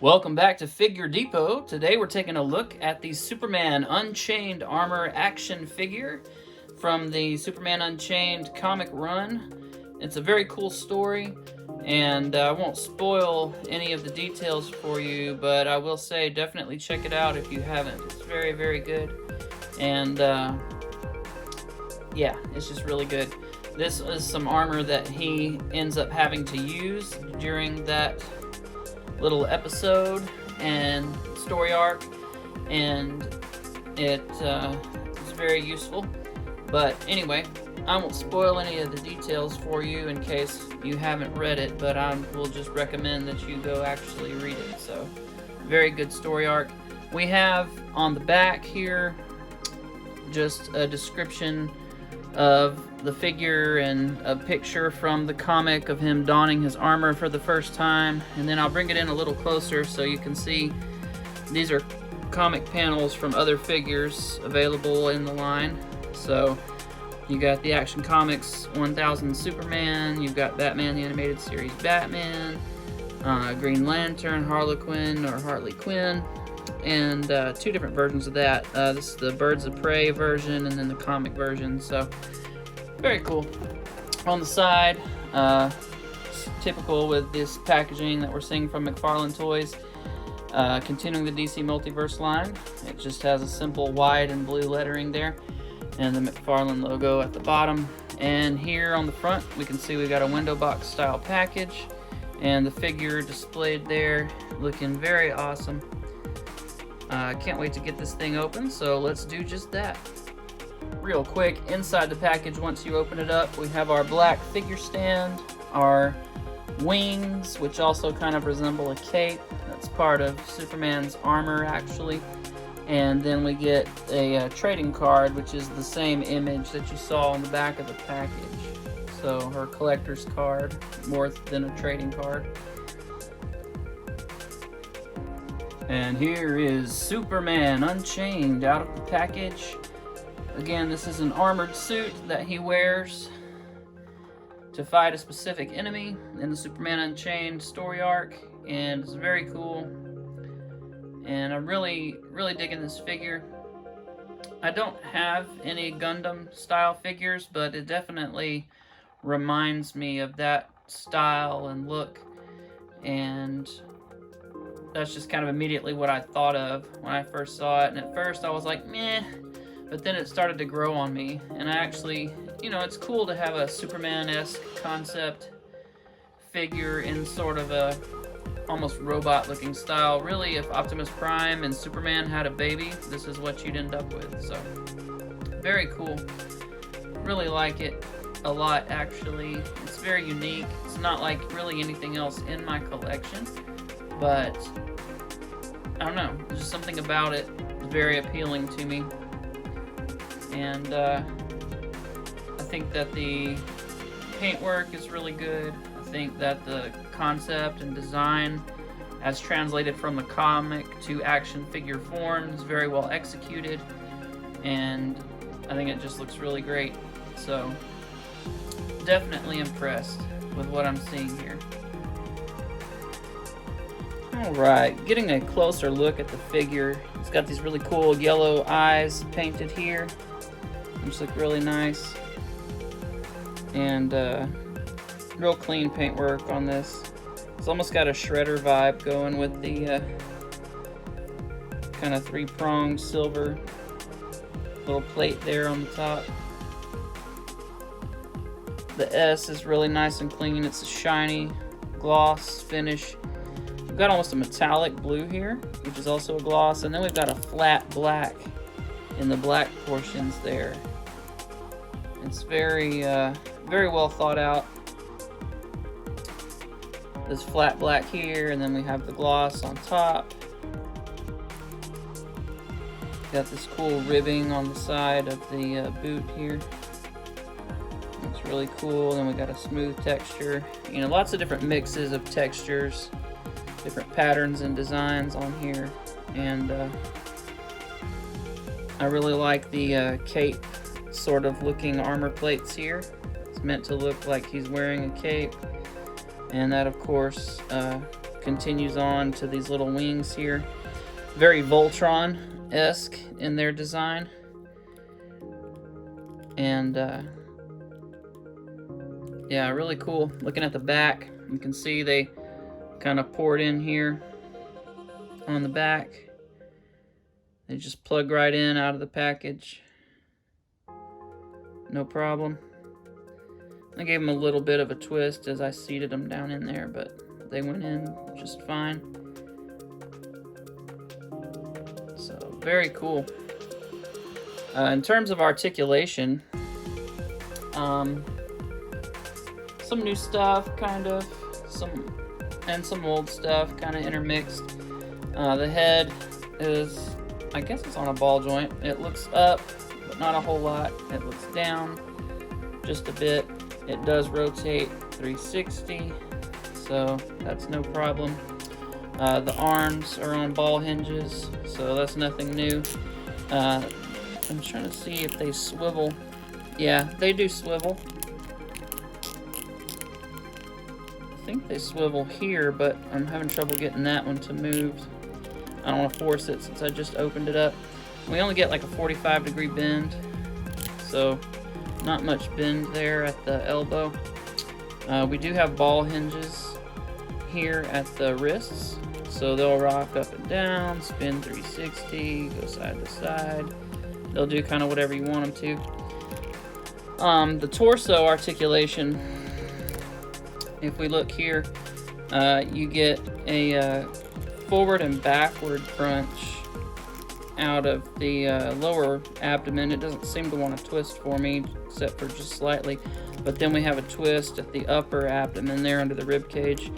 Welcome back to Figure Depot. Today we're taking a look at the Superman Unchained armor action figure from the Superman Unchained comic run. It's a very cool story, and I won't spoil any of the details for you, but I will say definitely check it out if you haven't. It's very, very good, and yeah, it's just really good. This is some armor that he ends up having to use during that little episode and story arc, and it's very useful. But anyway, I won't spoil any of the details for you in case you haven't read it, but I will just recommend that you go actually read it. So, very good story arc. We have on the back here just a description of the figure and a picture from the comic of him donning his armor for the first time, and then I'll bring it in a little closer so you can see these are comic panels from other figures available in the line. So you got the Action Comics 1000 Superman, you've got Batman the Animated Series Batman, Green Lantern, Harlequin or Harley Quinn, and two different versions of that. This is the Birds of Prey version and then the comic version, so very cool. On the side, typical with this packaging that we're seeing from McFarlane Toys, continuing the DC Multiverse line. It just has a simple white and blue lettering there, and the McFarlane logo at the bottom. And here on the front, we can see we got a window box style package, and the figure displayed there, looking very awesome. Can't wait to get this thing open, so let's do just that. Real quick, inside the package, once you open it up, we have our black figure stand, our wings, which also kind of resemble a cape. That's part of Superman's armor, actually. And then we get a trading card, which is the same image that you saw on the back of the package. So her collector's card, more than a trading card. And here is Superman Unchained out of the package. Again, this is an armored suit that he wears to fight a specific enemy in the Superman Unchained story arc, and it's very cool. And I'm really digging this figure. I don't have any Gundam style figures, but it definitely reminds me of that style and look, and that's just kind of immediately what I thought of when I first saw it. And at first I was like, meh, but then it started to grow on me, and I actually, it's cool to have a Superman-esque concept figure in sort of a almost robot-looking style. Really, if Optimus Prime and Superman had a baby, this is what you'd end up with. So, very cool. Really like it a lot, actually. It's very unique. It's not like really anything else in my collection, but I don't know. There's just something about it that's very appealing to me. And I think that the paintwork is really good. I think that the concept and design, as translated from the comic to action figure form, is very well executed, and I think it just looks really great. So, definitely impressed with what I'm seeing here. Alright, getting a closer look at the figure. It's got these really cool yellow eyes painted here, which look really nice. And real clean paintwork on this. It's almost got a Shredder vibe going with the kind of three-pronged silver little plate there on the top. The S is really nice and clean. It's a shiny gloss finish. We've got almost a metallic blue here, which is also a gloss, and then we've got a flat black in the black portions there. It's very well thought out. This flat black here, and then we have the gloss on top. Got this cool ribbing on the side of the boot here. Looks really cool. Then we got a smooth texture. Lots of different mixes of textures, different patterns and designs on here, and I really like the cape sort of looking armor plates here. It's meant to look like he's wearing a cape, and that of course continues on to these little wings here. Very Voltron-esque in their design. And yeah, really cool. Looking at the back, you can see they kind of poured in here on the back. They just plug right in out of the package. No problem. I gave them a little bit of a twist as I seated them down in there, but they went in just fine. So, very cool. In terms of articulation, some new stuff, kind of, some old stuff, kind of intermixed. The head is, I guess it's on a ball joint. It looks up, but not a whole lot. It looks down just a bit. It does rotate 360, so that's no problem. The arms are on ball hinges, so that's nothing new. I'm trying to see if they swivel. Yeah, they do swivel. I think they swivel here, but I'm having trouble getting that one to move. I don't want to force it since I just opened it up. We only get like a 45-degree bend, so not much bend there at the elbow. We do have ball hinges here at the wrists, so they'll rock up and down, spin 360, go side to side. They'll do kind of whatever you want them to. The torso articulation, if we look here, you get a forward and backward crunch out of the lower abdomen. It doesn't seem to want to twist for me, except for just slightly. But then we have a twist at the upper abdomen there under the rib cage.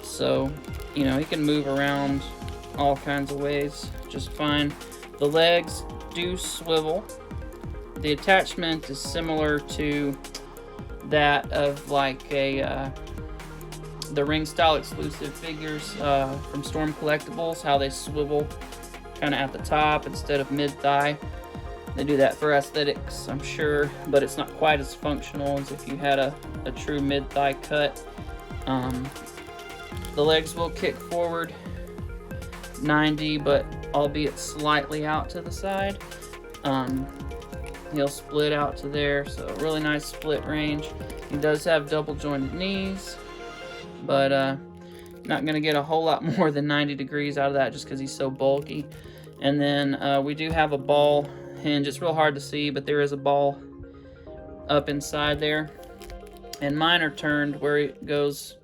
So, you know, he can move around all kinds of ways just fine. The legs do swivel. The attachment is similar to that of like a the ring style exclusive figures from Storm Collectibles, how they swivel kind of at the top instead of mid-thigh. They do that for aesthetics, I'm sure, but it's not quite as functional as if you had a true mid-thigh cut. The legs will kick forward 90, but albeit slightly out to the side. He'll split out to there, so really nice split range. He does have double jointed knees, but not going to get a whole lot more than 90 degrees out of that just because he's so bulky. And then we do have a ball hinge. It's real hard to see, but there is a ball up inside there. And mine are turned where it goes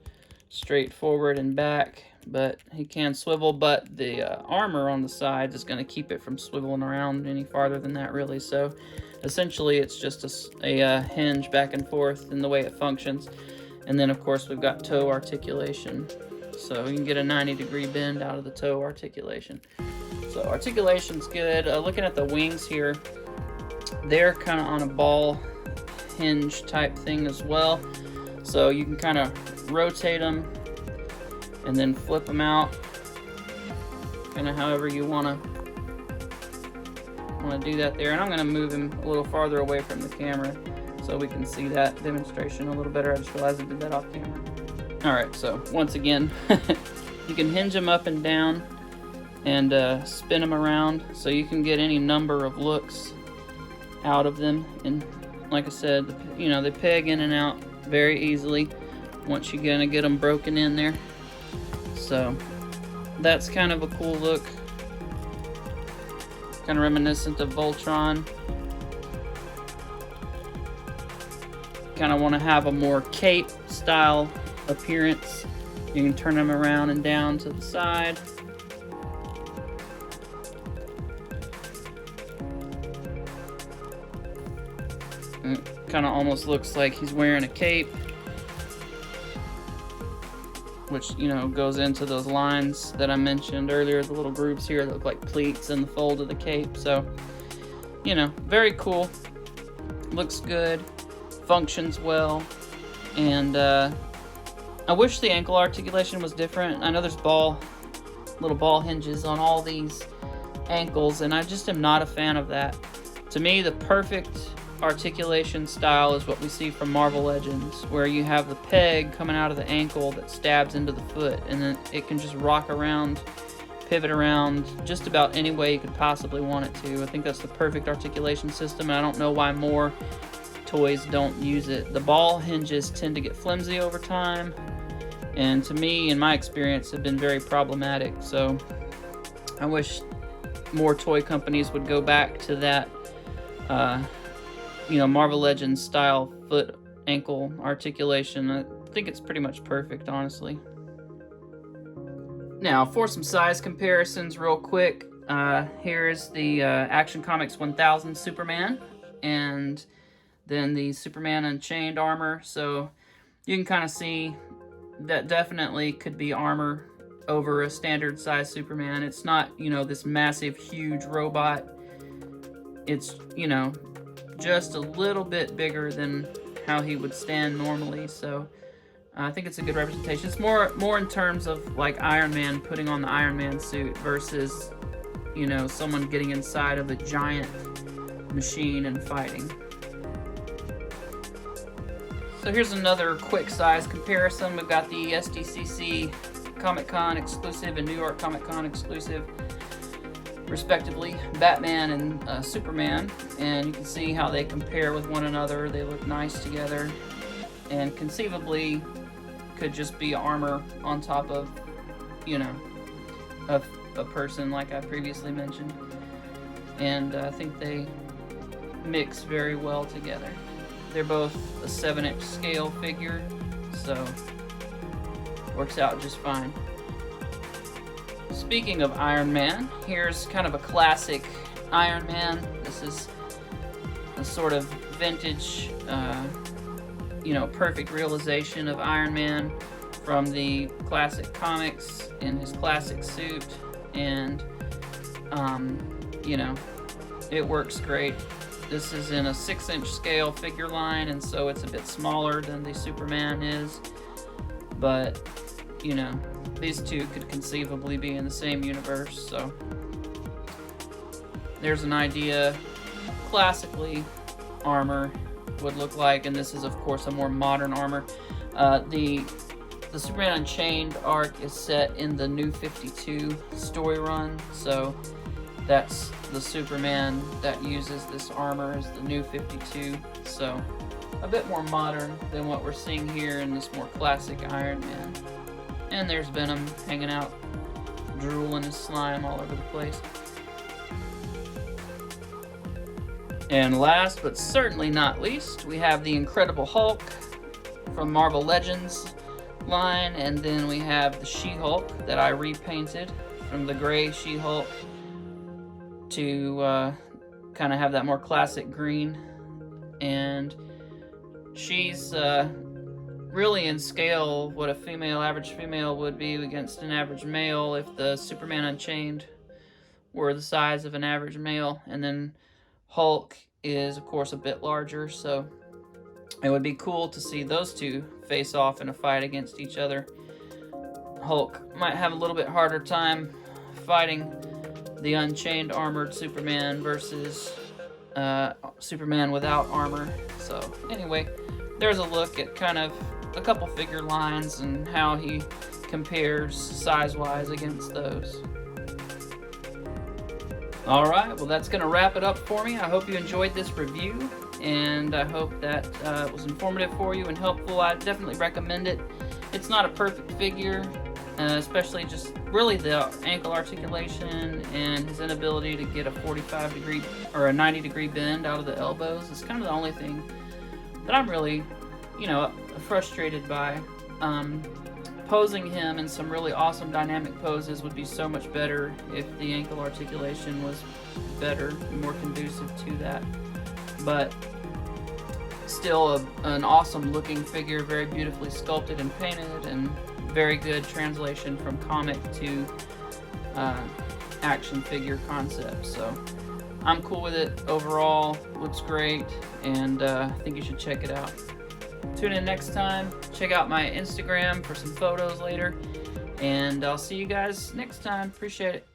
straight forward and back, but he can swivel, but the armor on the side is going to keep it from swiveling around any farther than that, really. So essentially it's just a hinge back and forth in the way it functions. And then of course we've got toe articulation, so you can get a 90-degree bend out of the toe articulation. So articulation's good. Looking at the wings here, they're kind of on a ball hinge type thing as well, so you can kind of rotate them and then flip them out, kind of however you want to do that there. And I'm going to move him a little farther away from the camera so we can see that demonstration a little better. I just realized I did that off camera. Alright, so once again, you can hinge them up and down and spin them around, so you can get any number of looks out of them. And like I said, you know, they peg in and out very easily once you're gonna get them broken in there. So that's kind of a cool look, kind of reminiscent of Voltron. Kind of want to have a more cape style appearance. You can turn them around and down to the side. It kind of almost looks like he's wearing a cape, which, you know, goes into those lines that I mentioned earlier, the little grooves here that look like pleats in the fold of the cape. So, you know, very cool. Looks good, functions well, and I wish the ankle articulation was different. I know there's little ball hinges on all these ankles, and I just am not a fan of that. To me, the perfect articulation style is what we see from Marvel Legends, where you have the peg coming out of the ankle that stabs into the foot, and then it can just rock around, pivot around just about any way you could possibly want it to. I think that's the perfect articulation system, and I don't know why more toys don't use it. The ball hinges tend to get flimsy over time, and to me, in my experience, have been very problematic. So I wish more toy companies would go back to that Marvel Legends style foot ankle articulation. I think it's pretty much perfect, honestly. Now, for some size comparisons real quick, here's the Action Comics 1000 Superman, and then the Superman Unchained armor. So you can kind of see that definitely could be armor over a standard size Superman. It's not, this massive, huge robot. It's, just a little bit bigger than how he would stand normally. So I think it's a good representation. It's more in terms of like Iron Man putting on the Iron Man suit versus, someone getting inside of a giant machine and fighting. So here's another quick size comparison. We've got the SDCC Comic-Con exclusive and New York Comic-Con exclusive, respectively, Batman and Superman, and you can see how they compare with one another. They look nice together, and conceivably could just be armor on top of, a person, like I previously mentioned. And I think they mix very well together. They're both a 7-inch scale figure, so works out just fine. Speaking of Iron Man, here's kind of a classic Iron Man. This is a sort of vintage, perfect realization of Iron Man from the classic comics in his classic suit, and it works great. This is in a 6-inch scale figure line, and so it's a bit smaller than the Superman is, but these two could conceivably be in the same universe. So there's an idea classically armor would look like, and this is of course a more modern armor. The Superman Unchained arc is set in the New 52 story run, so that's the Superman that uses this armor is the New 52, so a bit more modern than what we're seeing here in this more classic Iron Man. And there's Venom hanging out, drooling his slime all over the place. And last but certainly not least, we have the Incredible Hulk from Marvel Legends line, and then we have the She-Hulk that I repainted from the gray She-Hulk to kind of have that more classic green. And she's really in scale what a average female would be against an average male if the Superman Unchained were the size of an average male. And then Hulk is of course a bit larger, so it would be cool to see those two face off in a fight against each other. Hulk might have a little bit harder time fighting the Unchained armored Superman versus Superman without armor. So anyway, there's a look at kind of a couple figure lines and how he compares size-wise against those. Alright, well that's going to wrap it up for me. I hope you enjoyed this review, and I hope that it was informative for you and helpful. I definitely recommend it. It's not a perfect figure, especially just really the ankle articulation and his inability to get a 45 degree or a 90 degree bend out of the elbows is kind of the only thing that I'm really, frustrated by. Posing him in some really awesome dynamic poses would be so much better if the ankle articulation was better and more conducive to that. But still an awesome looking figure, very beautifully sculpted and painted, and very good translation from comic to action figure concept. So I'm cool with it overall. Looks great, and I think you should check it out. Tune in next time. Check out my Instagram for some photos later, and I'll see you guys next time. Appreciate it.